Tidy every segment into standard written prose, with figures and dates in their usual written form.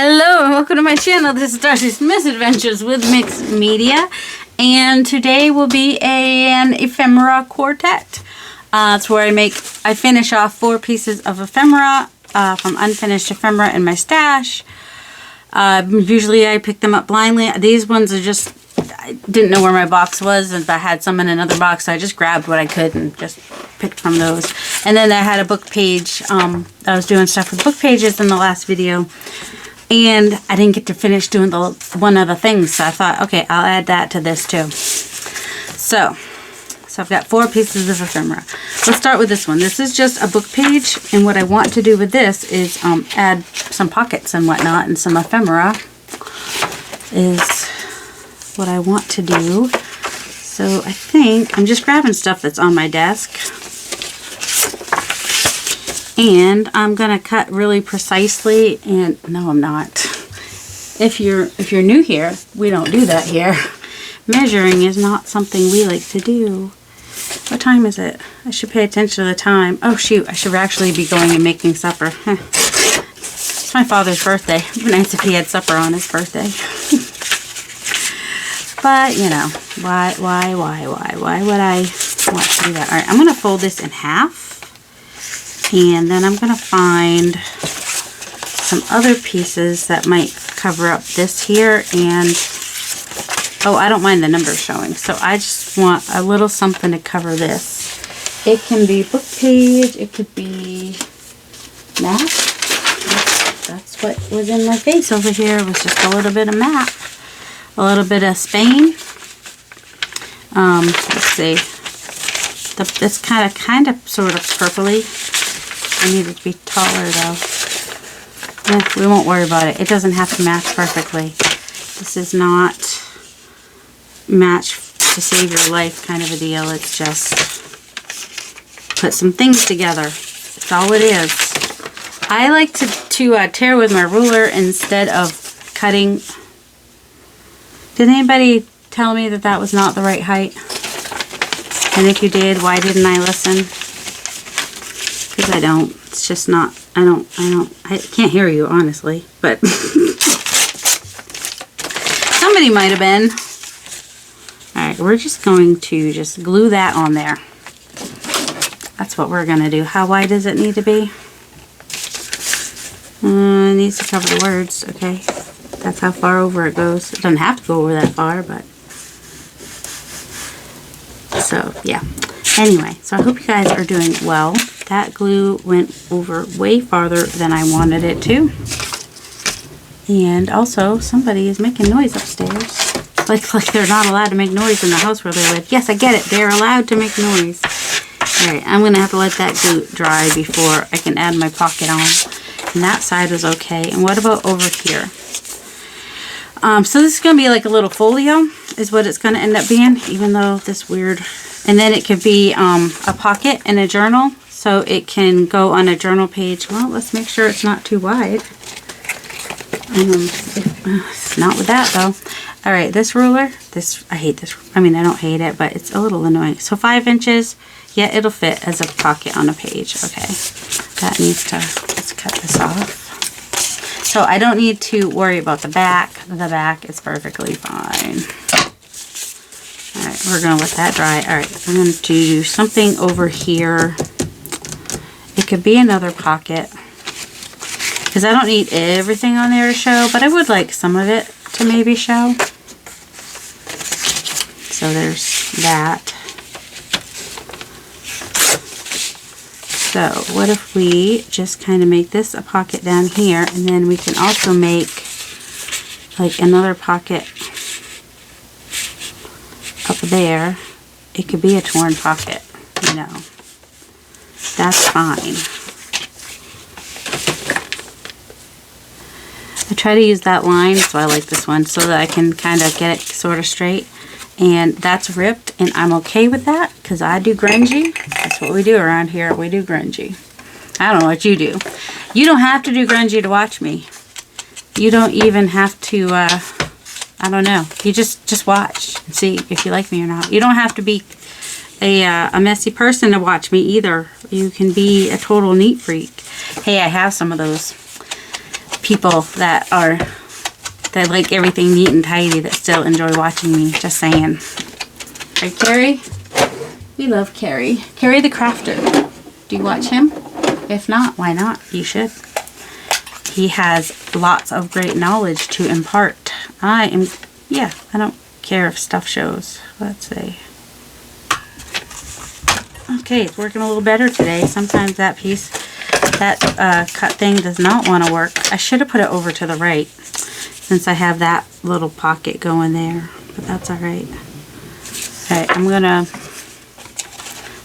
Hello and welcome to my channel. This is Darcy's Misadventures with Mixed Media, and today will be an ephemera quartet. It's where I finish off 4 pieces of ephemera from unfinished ephemera in my stash. Usually I pick them up blindly. These ones are just, I didn't know where my box was, and I had some in another box, so I just grabbed what I could and just picked from those. And then I had a book page. I was doing stuff with book pages in the last video, and I didn't get to finish doing the one other thing, so I thought, okay, I'll add that to this too. So I've got 4 pieces of ephemera. Let's start with this one. This is just a book page, and what I want to do with this is add some pockets and whatnot, and some ephemera is what I want to do. So I think I'm just grabbing stuff that's on my desk, and I'm gonna cut really precisely. And no, I'm not. If you're new here, we don't do that here. Measuring is not something we like to do. What time is it? I should pay attention to the time. Oh shoot, I should actually be going and making supper. It's my father's birthday. It'd be nice if he had supper on his birthday. But, you know, why would I want to do that? Alright, I'm going to fold this in half. And then I'm going to find some other pieces that might cover up this here. And, oh, I don't mind the numbers showing. So I just want a little something to cover this. It can be book page. It could be map. That's what was in my face over here. It was just a little bit of map. A little bit of Spain. Let's see. It's kind of sort of purpley. I need it to be taller though. We won't worry about it. It doesn't have to match perfectly. This is not match to save your life kind of a deal. It's just put some things together. That's all it is. I like to tear with my ruler instead of cutting. Did anybody tell me that that was not the right height? And if you did, why didn't I listen? Because I don't. It's just not, I can't hear you, honestly. But somebody might have been. Alright, we're just going to just glue that on there. That's what we're going to do. How wide does it need to be? It needs to cover the words, okay. That's how far over it goes. It doesn't have to go over that far, but so yeah. Anyway, so I hope you guys are doing well. That glue went over way farther than I wanted it to. And also, somebody is making noise upstairs. Like they're not allowed to make noise in the house where they live. Yes, I get it. They're allowed to make noise. Alright, I'm going to have to let that glue dry before I can add my pocket on. And that side was okay. And what about over here? So this is going to be like a little folio is what it's going to end up being, even though this weird. And then it could be a pocket and a journal, so it can go on a journal page. Well, let's make sure it's not too wide. It's not with that though. All right, this ruler, I hate this. I mean, I don't hate it, but it's a little annoying. So 5 inches, yeah, it'll fit as a pocket on a page. Okay, that needs to, let's cut this off. So I don't need to worry about the back. The back is perfectly fine. Alright, we're going to let that dry. Alright, I'm going to do something over here. It could be another pocket, because I don't need everything on there to show, but I would like some of it to maybe show. So there's that. So what if we just kind of make this a pocket down here, and then we can also make like another pocket up there. It could be a torn pocket, you know. That's fine. I try to use that line, so I like this one, so that I can kind of get it sort of straight. And that's ripped, and I'm okay with that, because I do grungy. That's what we do around here. We do grungy. I don't know what you do. You don't have to do grungy to watch me. You don't even have to, I don't know. You just watch and see if you like me or not. You don't have to be a messy person to watch me either. You can be a total neat freak. Hey, I have some of those. people that like everything neat and tidy that still enjoy watching me. Just saying. Right, Carrie? We love Carrie. Carrie the Crafter. Do you watch him? If not, why not? You should. He has lots of great knowledge to impart. I don't care if stuff shows. Let's see. Okay, it's working a little better today. Sometimes that piece, that cut thing does not want to work. I should have put it over to the right since I have that little pocket going there, but that's alright. Alright, I'm gonna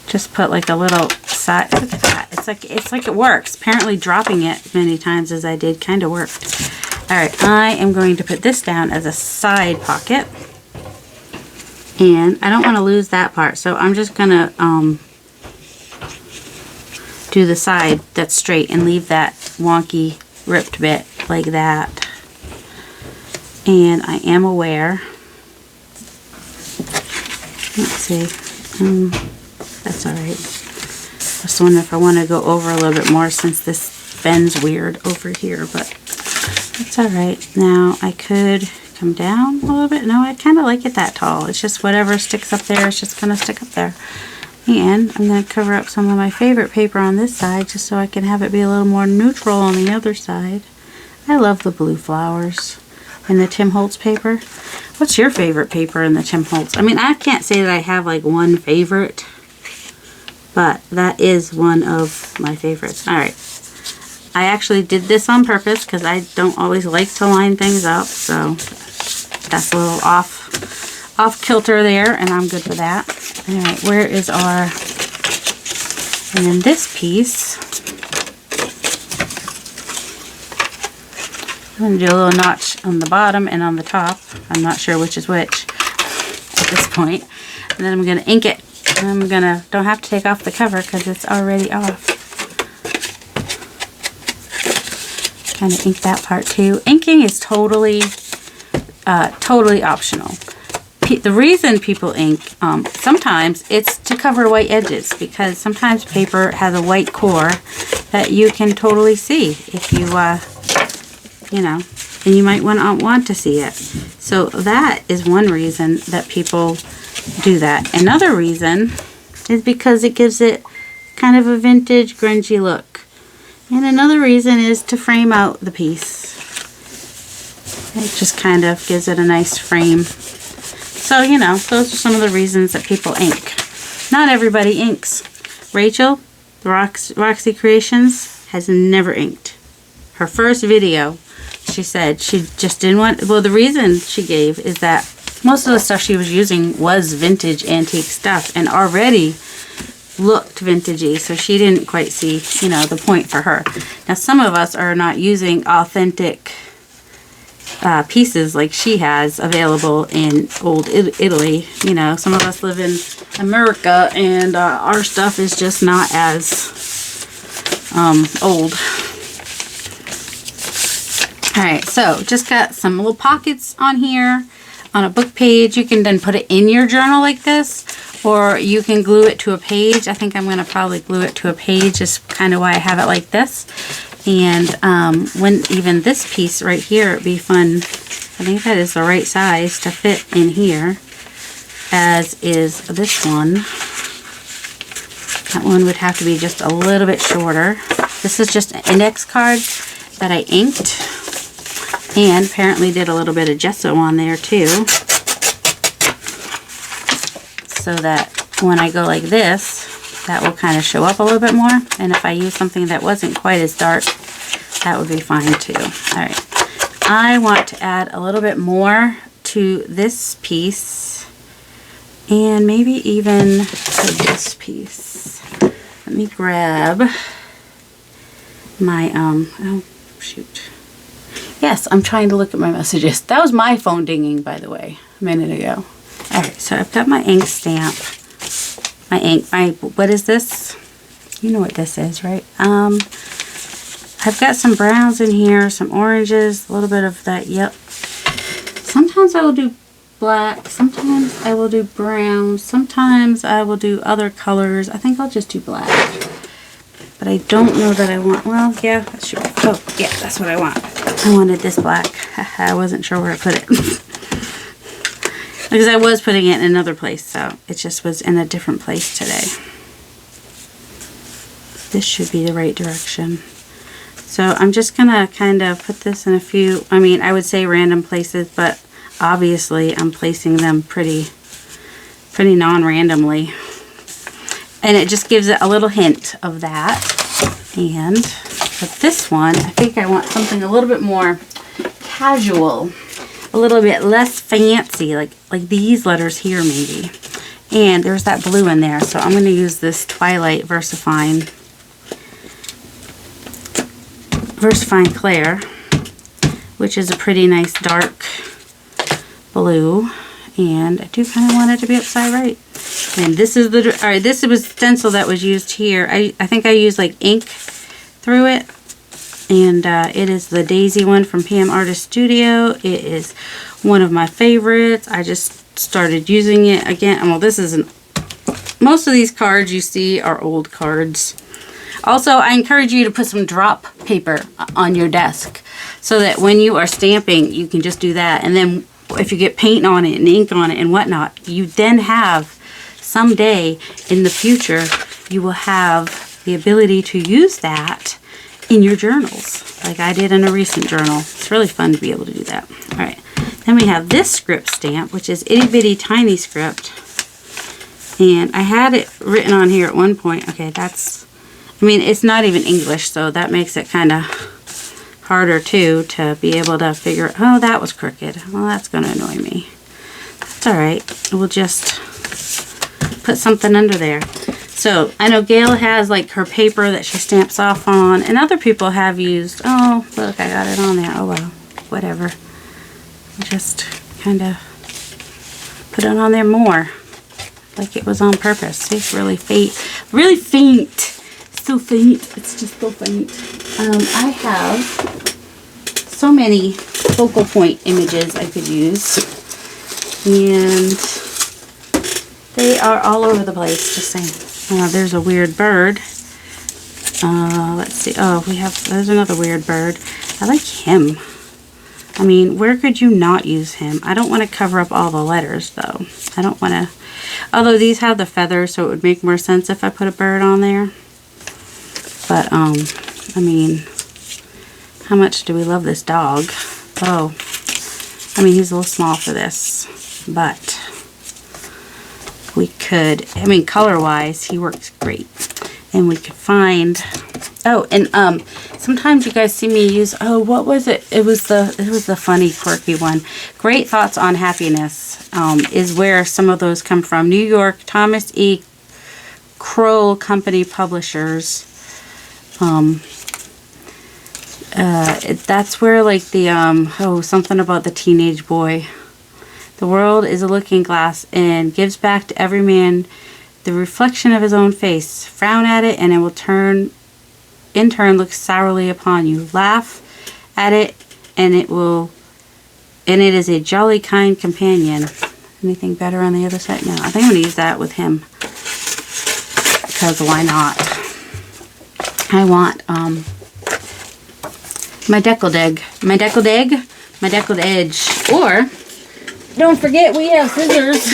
just put like a little side. Look at that. It's like it works. Apparently dropping it many times as I did kind of worked. Alright, I am going to put this down as a side pocket. And I don't want to lose that part, so I'm just gonna do the side that's straight and leave that wonky ripped bit like that. And I am aware, let's see, that's alright. Just wonder if I want to go over a little bit more since this bends weird over here, but that's alright. Now I could come down a little bit. No, I kind of like it that tall. It's just whatever sticks up there, it's just going to stick up there. And I'm going to cover up some of my favorite paper on this side just so I can have it be a little more neutral on the other side. I love the blue flowers in the Tim Holtz paper. What's your favorite paper in the Tim Holtz? I mean, I can't say that I have like one favorite, but that is one of my favorites. Alright. I actually did this on purpose because I don't always like to line things up, so that's a little off kilter there, and I'm good with that. Alright, where is our, and then this piece, I'm going to do a little notch on the bottom and on the top. I'm not sure which is which at this point. And then I'm going to ink it. And I'm going to, don't have to take off the cover because it's already off. Kind of ink that part too. Inking is totally optional. The reason people ink, sometimes it's to cover white edges, because sometimes paper has a white core that you can totally see if you, you know, and you might want to see it. So that is one reason that people do that. Another reason is because it gives it kind of a vintage, grungy look. And another reason is to frame out the piece. It just kind of gives it a nice frame. So, you know, those are some of the reasons that people ink. Not everybody inks. Rachel, the Roxy Creations, has never inked. Her first video, she said she just didn't want, well, the reason she gave is that most of the stuff she was using was vintage antique stuff and already looked vintagey, so she didn't quite see, you know, the point for her. Now, some of us are not using authentic pieces like she has available in old Italy. You know, some of us live in America, and our stuff is just not as old. Alright, so just got some little pockets on here on a book page. You can then put it in your journal like this, or you can glue it to a page. I think I'm going to probably glue it to a page, is kind of why I have it like this. And when even this piece right here, it'd be fun. I think that is the right size to fit in here, as is this one. That one would have to be just a little bit shorter. This is just an index card that I inked, and apparently did a little bit of gesso on there too, so that when I go like this, that will kind of show up a little bit more. And if I use something that wasn't quite as dark, that would be fine too. Alright, I want to add a little bit more to this piece, and maybe even to this piece. Let me grab my, oh shoot. Yes, I'm trying to look at my messages. That was my phone dinging, by the way, a minute ago. Alright, so I've got my ink stamp. What is this? You know what this is, right? I've got some browns in here, some oranges, a little bit of that, yep. Sometimes I will do black, sometimes I will do brown, sometimes I will do other colors. I think I'll just do black. But I don't know that I want, well, yeah, that should be, oh, yeah, that's what I want. I wanted this black. I wasn't sure where to put it. Because I was putting it in another place, so it just was in a different place today. This should be the right direction. So I'm just going to kind of put this in a few, I mean, I would say random places, but obviously I'm placing them pretty non-randomly. And it just gives it a little hint of that. And for this one, I think I want something a little bit more casual, a little bit less fancy, like these letters here maybe. And there's that blue in there, so I'm going to use this Twilight VersaFine Clair, which is a pretty nice dark blue, and I do kind of want it to be upside right. And this is the, alright, this was stencil that was used here. I think I used like ink through it, and it is the Daisy one from PM Artist Studio. It is one of my favorites. I just started using it again. Well, this isn't, most of these cards you see are old cards. Also, I encourage you to put some drop paper on your desk so that when you are stamping, you can just do that. And then if you get paint on it and ink on it and whatnot, you then have, someday in the future, you will have the ability to use that in your journals, like I did in a recent journal. It's really fun to be able to do that. All right, then we have this script stamp, which is itty bitty tiny script. And I had it written on here at one point. Okay, that's, I mean, it's not even English, so that makes it kind of harder too to be able to figure, oh, that was crooked. Well, that's going to annoy me. That's all right. We'll just put something under there. So I know Gail has like her paper that she stamps off on, and other people have used, oh, look, I got it on there. Oh, well, whatever. Just kind of put it on there more, like it was on purpose. See, it's really faint. Really faint. So faint. It's just so faint. I have so many focal point images I could use, and they are all over the place. Just saying. There's a weird bird. Let's see. Oh, there's another weird bird. I like him. I mean, where could you not use him? I don't want to cover up all the letters, though. I don't want to, although these have the feathers, so it would make more sense if I put a bird on there. But, I mean, how much do we love this dog? Oh, I mean, he's a little small for this, but we could, I mean, color-wise, he works great. And we could find, oh, and sometimes you guys see me use, oh, what was it? It was the funny, quirky one. Great Thoughts on Happiness is where some of those come from. New York, Thomas E. Kroll Company Publishers. That's where, like, the, oh, something about the teenage boy. The world is a looking glass and gives back to every man the reflection of his own face. Frown at it and it will in turn look sourly upon you. Laugh at it and it is a jolly kind companion. Anything better on the other side? No, I think I'm going to use that with him. Because why not? I want, my deckled edge. Or, don't forget we have scissors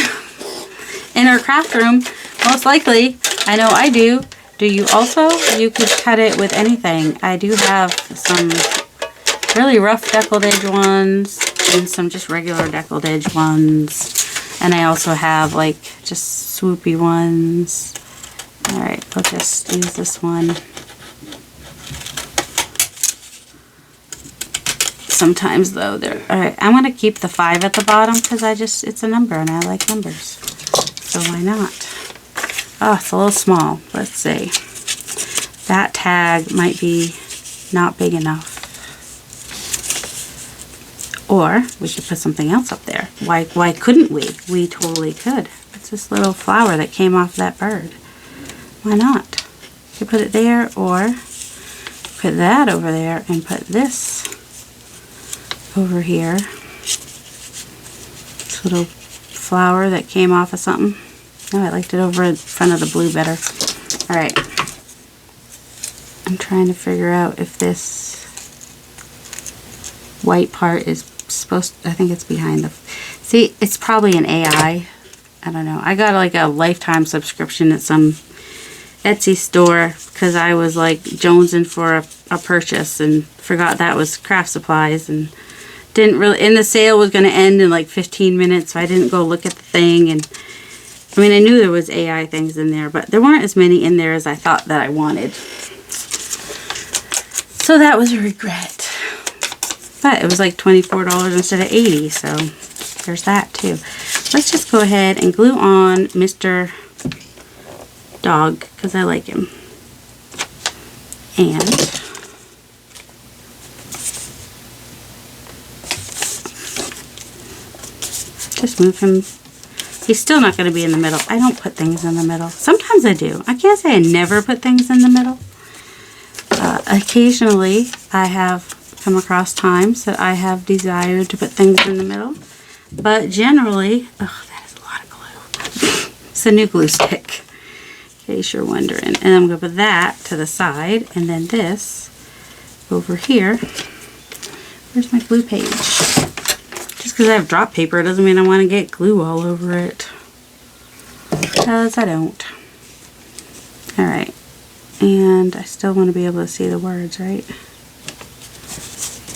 in our craft room. Most likely, I know I do. Do you also? You could cut it with anything. I do have some really rough deckled edge ones and some just regular deckled edge ones. And I also have like just swoopy ones. Alright, we'll just use this one. Sometimes though, alright, I'm going to keep the 5 at the bottom because it's a number and I like numbers. So why not? Oh, it's a little small. Let's see. That tag might be not big enough. Or we could put something else up there. Why couldn't we? We totally could. It's this little flower that came off that bird. Why not? You could put it there or put that over there and put this over here. This little flower that came off of something. Oh, I liked it over in front of the blue better. Alright. I'm trying to figure out if this white part is supposed, I think it's behind the, see, it's probably an AI. I don't know. I got like a lifetime subscription at some Etsy store because I was like jonesing for a purchase and forgot that was craft supplies, and didn't really, and the sale was going to end in like 15 minutes, so I didn't go look at the thing. And I mean, I knew there was AI things in there, but there weren't as many in there as I thought that I wanted. So that was a regret. But it was like $24 instead of $80, so there's that too. Let's just go ahead and glue on Mr. Dog, because I like him. And just move him. He's still not going to be in the middle. I don't put things in the middle. Sometimes I do. I can't say I never put things in the middle. Occasionally, I have come across times that I have desired to put things in the middle. But generally, oh, that is a lot of glue. It's a new glue stick, in case you're wondering. And I'm going to put that to the side, and then this over here. Where's my glue page? Just because I have drop paper doesn't mean I want to get glue all over it. Because I don't. Alright. And I still want to be able to see the words, right?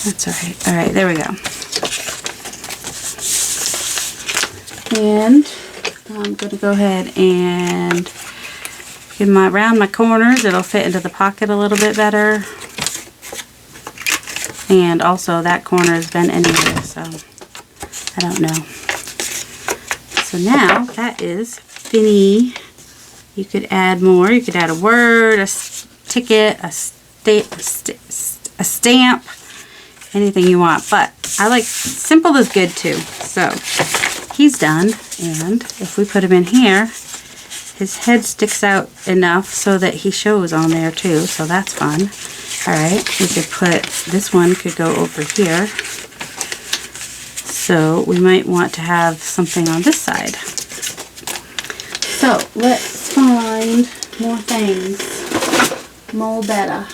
That's alright. Alright, there we go. And I'm going to go ahead and give around my corners. It'll fit into the pocket a little bit better. And also that corner has been anyway, so I don't know. So now that is fini. You could add more. You could add a word, a ticket, a stamp, anything you want. But I like simple is good too. So he's done. And if we put him in here, his head sticks out enough so that he shows on there too. So that's fun. Alright, we could put, this one could go over here. So we might want to have something on this side. So let's find more things. More better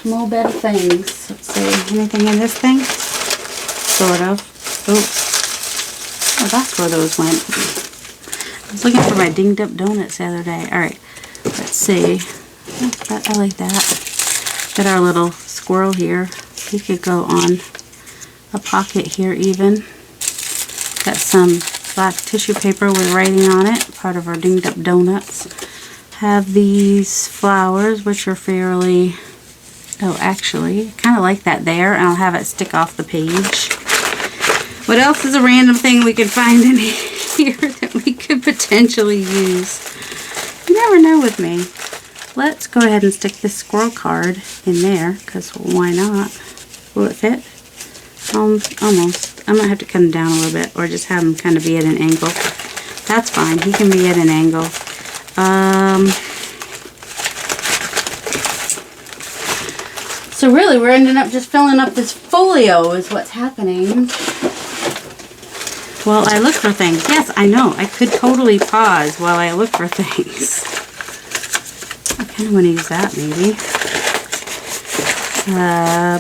things. Let's see, anything in this thing? Sort of. Oh, that's where those went. I was looking for my dinged up donuts the other day. Alright, let's see. I like that. Got our little squirrel here. He could go on a pocket here even. Got some black tissue paper with writing on it, part of our dinged up donuts. Have these flowers, which are fairly, oh actually, I kind of like that there, and I'll have it stick off the page. What else is a random thing we could find in here that we could potentially use? You never know with me. Let's go ahead and stick this squirrel card in there, because why not? Will it fit? Almost. I might have to cut him down a little bit, or just have him kind of be at an angle. That's fine. He can be at an angle. So really, we're ending up just filling up this folio is what's happening. While I look for things. Yes, I know. I could totally pause while I look for things. I kind of want to use that, maybe.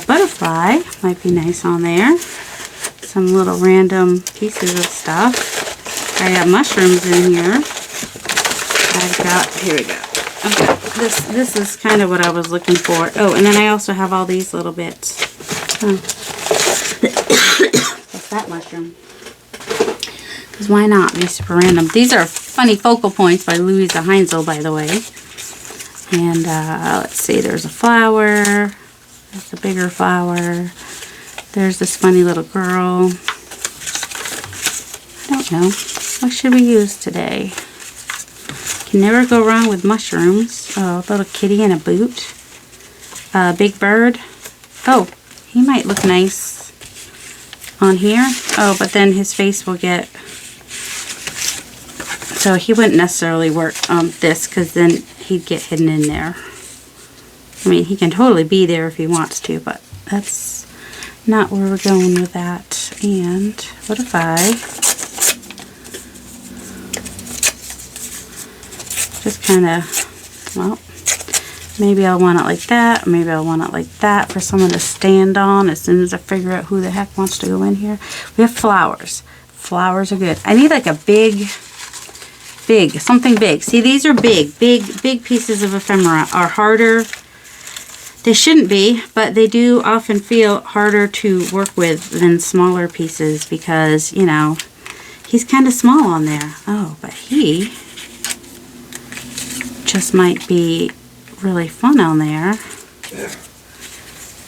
Butterfly might be nice on there. Some little random pieces of stuff. I got mushrooms in here. I've got, here we go. Okay, this is kind of what I was looking for. Oh, and then I also have all these little bits. Oh. What's that mushroom? Because why not? Be super random. These are Funny Focal Points by Louisa Heinzel, by the way. And let's see, there's a flower. There's a bigger flower. There's this funny little girl. I don't know. What should we use today? Can never go wrong with mushrooms. Oh, a little kitty in a boot. Big bird. Oh, he might look nice on here. Oh, but then his face will get... So he wouldn't necessarily work on this, because then he'd get hidden in there. I mean, he can totally be there if he wants to, but that's not where we're going with that. And what if I just kind of, well, Maybe I'll want it like that, or maybe I'll want it like that for someone to stand on as soon as I figure out who the heck wants to go in here. We have flowers. Flowers are good. I need like a big, something big. See, these are big pieces of ephemera are harder. They shouldn't be, but they do often feel harder to work with than smaller pieces because, you know, he's kind of small on there. Oh, but he just might be really fun on there.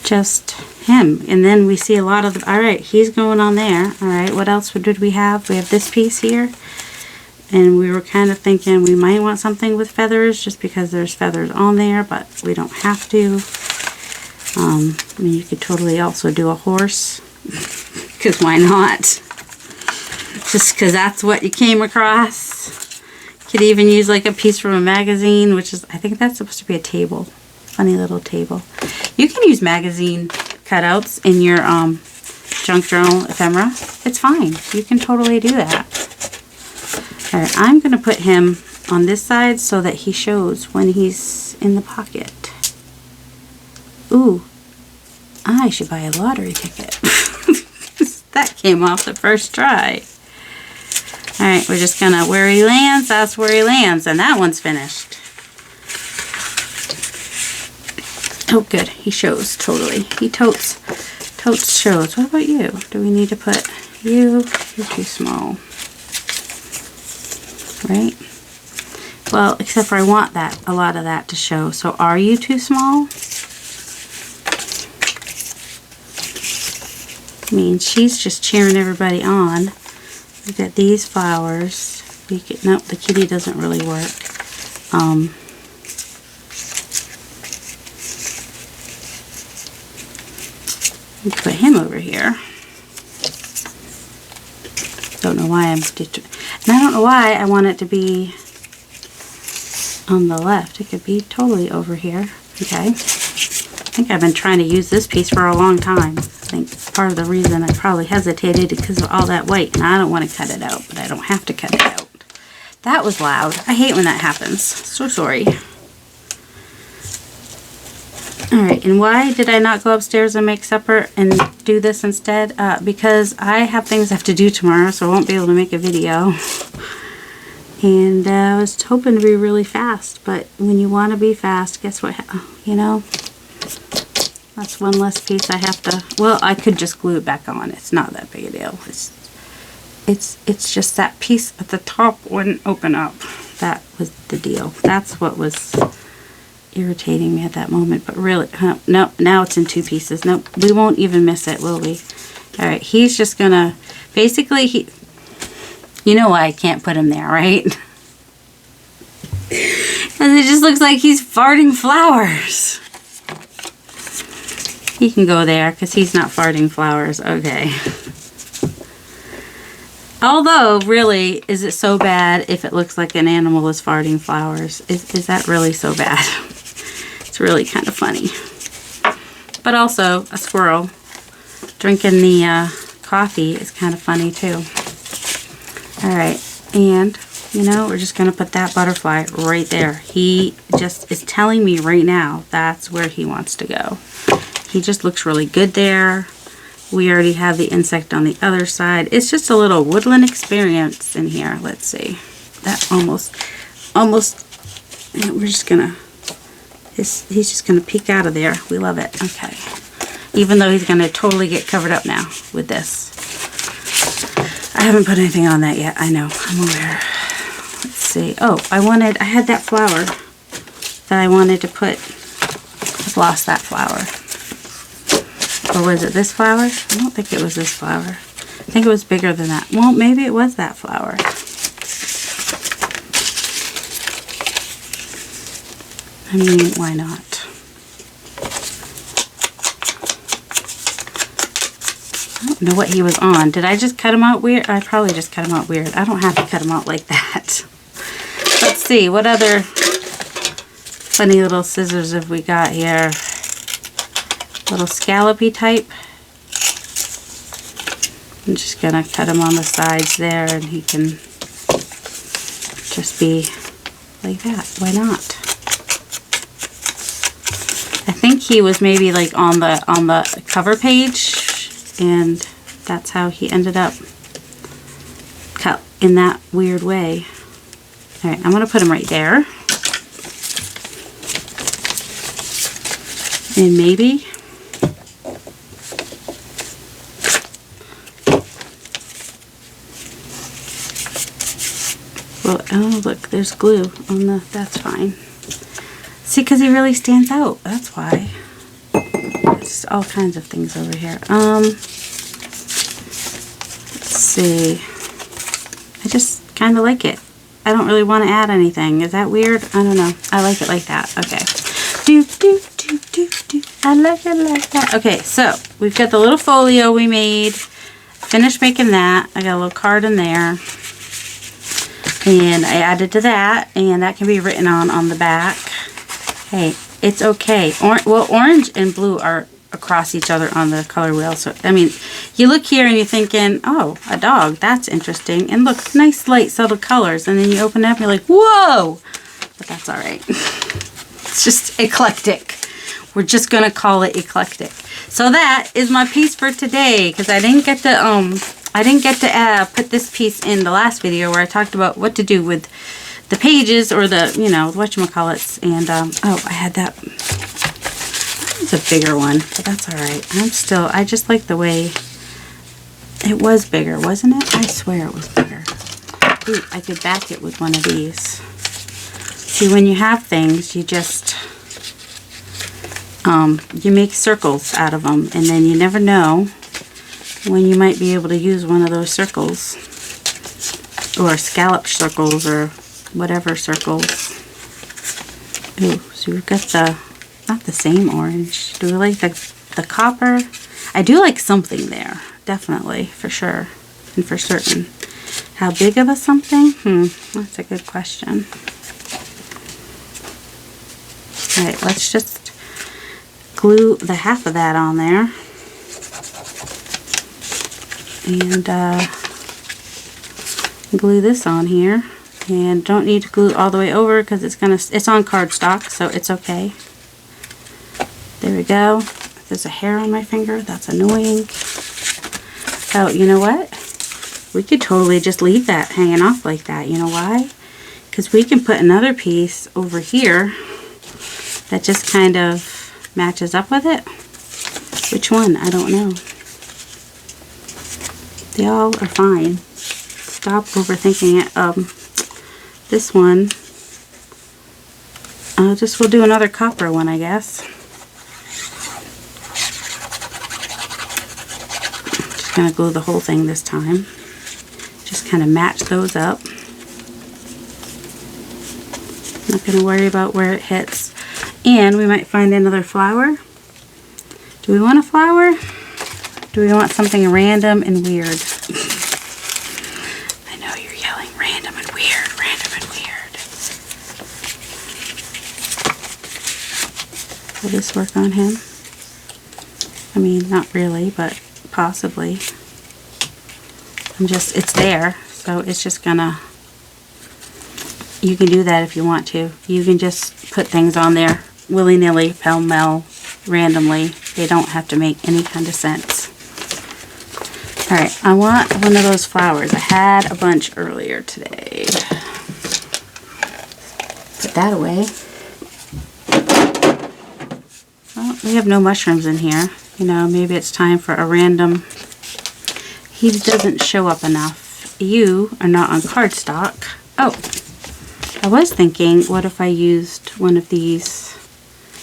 Just him. And then we see a lot of the, all right, he's going on there. All right, what else did we have? We have this piece here. And we were kind of thinking we might want something with feathers just because there's feathers on there, but we don't have to. I mean, you could totally also do a horse, because why not? Just because that's what you came across. You could even use like a piece from a magazine, which is, I think that's supposed to be a table. Funny little table. You can use magazine cutouts in your junk journal ephemera. It's fine. You can totally do that. Alright, I'm going to put him on this side so that he shows when he's in the pocket. Ooh, I should buy a lottery ticket. That came off the first try. Alright, we're just going to, where he lands, that's where he lands. And that one's finished. Oh, good. He shows, totally. He totes shows. What about you? Do we need to put you? You're too small. Right? Well, except for I want that, a lot of that to show. So are you too small? I mean, she's just cheering everybody on. We've got these flowers. We could, nope, the kitty doesn't really work. We put him over here. Don't know why and I don't know why I want it to be on the left. It could be totally over here. Okay. I think I've been trying to use this piece for a long time. I think part of the reason I probably hesitated is because of all that white, and I don't want to cut it out, but I don't have to cut it out. That was loud. I hate when that happens. So sorry. Alright, and why did I not go upstairs and make supper and do this instead? Because I have things I have to do tomorrow, so I won't be able to make a video. And I was hoping to be really fast, but when you want to be fast, guess what? You know, that's one less piece I have to, well, I could just glue it back on. It's not that big a deal. It's just that piece at the top wouldn't open up. That was the deal. That's what was irritating me at that moment, but really, no, now it's in two pieces. Nope, we won't even miss it, will we? All right, he's just gonna, basically, you know why I can't put him there, right? Because it just looks like he's farting flowers. He can go there because he's not farting flowers. Okay. Although, really, is it so bad if it looks like an animal is farting flowers? Is that really so bad? It's really kind of funny. But also, a squirrel drinking the coffee is kind of funny too. Alright, and, you know, we're just going to put that butterfly right there. He just is telling me right now that's where he wants to go. He just looks really good there. We already have the insect on the other side. It's just a little woodland experience in here. Let's see. That almost, we're just going to, he's just going to peek out of there. We love it. Okay. Even though he's going to totally get covered up now with this. I haven't put anything on that yet. I know. I'm aware. Let's see. Oh, I had that flower that I wanted to put. I've lost that flower. Or was it this flower? I don't think it was this flower. I think it was bigger than that. Well, maybe it was that flower. I mean, why not? I don't know what he was on. Did I just cut him out weird? I probably just cut him out weird. I don't have to cut him out like that. Let's see. What other funny little scissors have we got here? Little scallopy type. I'm just going to cut him on the sides there, and he can just be like that. Why not? I think he was maybe like on the cover page, and that's how he ended up cut in that weird way. All right, I'm gonna put him right there. And maybe well, oh look, there's glue on the, that's fine. See, because he really stands out, that's why. There's all kinds of things over here. Let's see. I just kind of like it. I don't really want to add anything. Is that weird? I don't know. I like it like that. Okay. I like it like that. Okay, so we've got the little folio we made. Finished making that. I got a little card in there. And I added to that, and that can be written on the back. Hey, it's okay. Well, orange and blue are across each other on the color wheel. So, I mean, you look here and you're thinking, oh, a dog, that's interesting. And look, nice, light, subtle colors. And then you open it up and you're like, whoa! But that's all right. It's just eclectic. We're just going to call it eclectic. So that is my piece for today, because I didn't get to put this piece in the last video where I talked about what to do with the pages, or the, you know, whatchamacallits. And, oh, I had that. It's a bigger one, but that's all right. I just like the way it was bigger, wasn't it? I swear it was bigger. Ooh, I could back it with one of these. See, when you have things, you just, you make circles out of them, and then you never know when you might be able to use one of those circles, or scallop circles, or whatever circles. Ooh, so we've got the, not the same orange. Do we like the copper? I do like something there, definitely, for sure, and for certain. How big of a something? That's a good question. All right, let's just glue the half of that on there. And glue this on here. And don't need to glue all the way over because it's on cardstock, so it's okay. There we go. There's a hair on my finger. That's annoying. Oh, you know what? We could totally just leave that hanging off like that. You know why? Because we can put another piece over here that just kind of matches up with it. Which one? I don't know. They all are fine. Stop overthinking it. This one, we'll do another copper one, I guess. Just gonna glue the whole thing this time. Just kind of match those up. Not gonna worry about where it hits. And we might find another flower. Do we want a flower? Do we want something random and weird? I know you're yelling random and weird, random and weird. Will this work on him? I mean, not really, but possibly. It's there, so it's just gonna, you can do that if you want to. You can just put things on there willy-nilly, pell-mell, randomly. They don't have to make any kind of sense. Alright, I want one of those flowers. I had a bunch earlier today. Put that away. Well, we have no mushrooms in here. You know, maybe it's time for a random. He doesn't show up enough. You are not on cardstock. Oh, I was thinking, what if I used one of these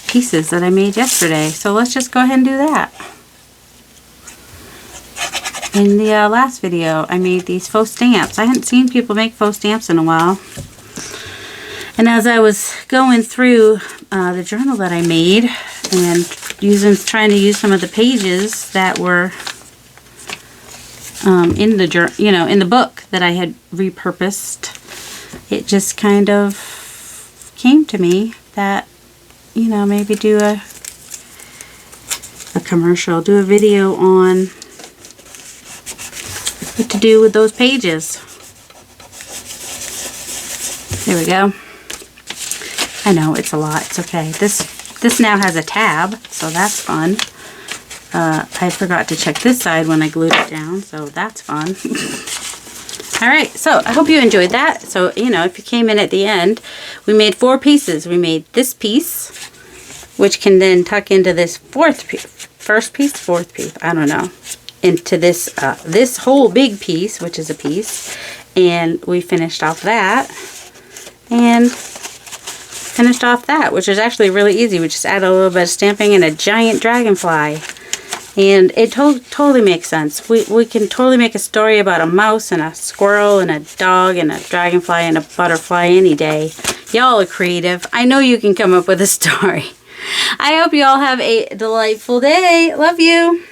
pieces that I made yesterday? So let's just go ahead and do that. In the last video, I made these faux stamps. I hadn't seen people make faux stamps in a while. And as I was going through the journal that I made and trying to use some of the pages that were in the book that I had repurposed, it just kind of came to me that, you know, maybe do a commercial, do a video on what to do with those pages. There we go. I know, it's a lot. It's okay. This now has a tab, so that's fun. I forgot to check this side when I glued it down, so that's fun. Alright, so I hope you enjoyed that. So, you know, if you came in at the end, we made 4 pieces. We made this piece, which can then tuck into this fourth piece, I don't know, into this this whole big piece, which is a piece. And we finished off that, and finished off that, which is actually really easy. We just add a little bit of stamping and a giant dragonfly. And it totally makes sense. We can totally make a story about a mouse and a squirrel and a dog and a dragonfly and a butterfly any day. Y'all are creative. I know you can come up with a story. I hope you all have a delightful day. Love you.